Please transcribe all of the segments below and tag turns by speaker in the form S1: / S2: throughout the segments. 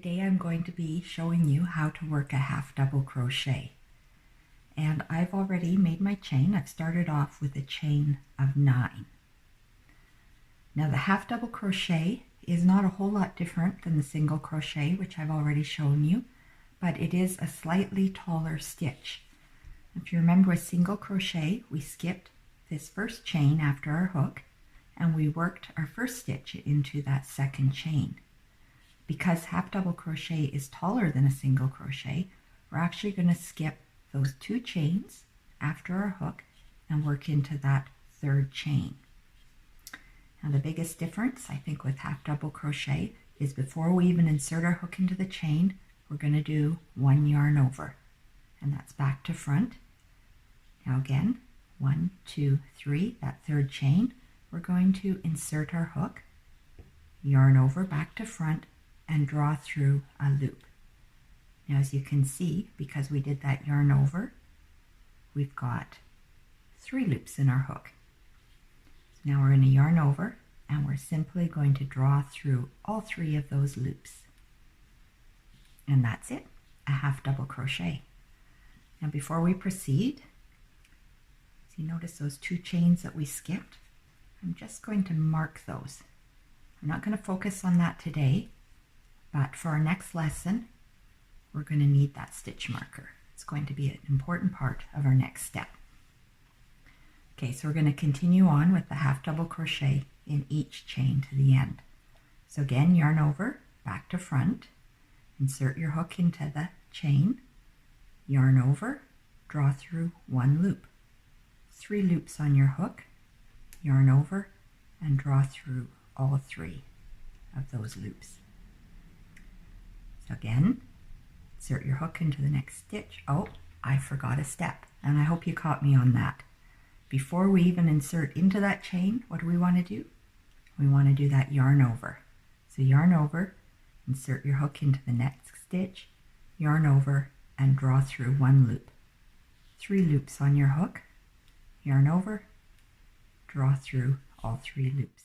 S1: Today I'm going to be showing you how to work a half double crochet. And I've already made my chain. I've started off with a chain of 9. Now the half double crochet is not a whole lot different than the single crochet, which I've already shown you, but it is a slightly taller stitch. If you remember with single crochet, we skipped this first chain after our hook and we worked our first stitch into that second chain. Because half double crochet is taller than a single crochet, we're actually going to skip those 2 chains after our hook and work into that third chain. Now the biggest difference I think with half double crochet is before we even insert our hook into the chain, we're going to do 1 yarn over, and that's back to front. Now again, 1, 2, 3, that third chain, we're going to insert our hook, yarn over back to front, and draw through a loop. Now as you can see, because we did that yarn over, we've got 3 loops in our hook. So now we're going to yarn over and we're simply going to draw through all 3 of those loops. And that's it, a half double crochet. Now before we proceed, so you notice those 2 chains that we skipped? I'm just going to mark those. I'm not going to focus on that today, but for our next lesson, we're going to need that stitch marker. It's going to be an important part of our next step. Okay, so we're going to continue on with the half double crochet in each chain to the end. So again, yarn over, back to front, insert your hook into the chain, yarn over, draw through 1 loop. 3 loops on your hook, yarn over, and draw through all 3 of those loops. So again, insert your hook into the next stitch. Oh, I forgot a step, and I hope you caught me on that. Before we even insert into that chain, what do we want to do? We want to do that yarn over. So yarn over, insert your hook into the next stitch, yarn over, and draw through 1 loop. 3 loops on your hook, yarn over, draw through all 3 loops.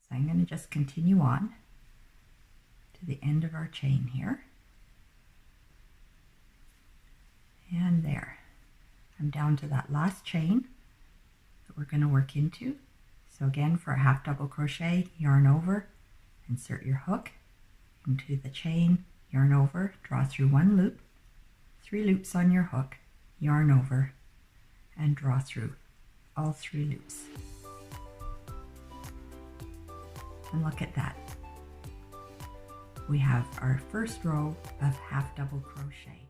S1: So I'm going to just continue on to the end of our chain here. And there. I'm down to that last chain that we're going to work into. So again, for a half double crochet, yarn over, insert your hook into the chain, yarn over, draw through 1 loop, 3 loops on your hook, yarn over, and draw through all 3 loops. And look at that. We have our first row of half double crochet.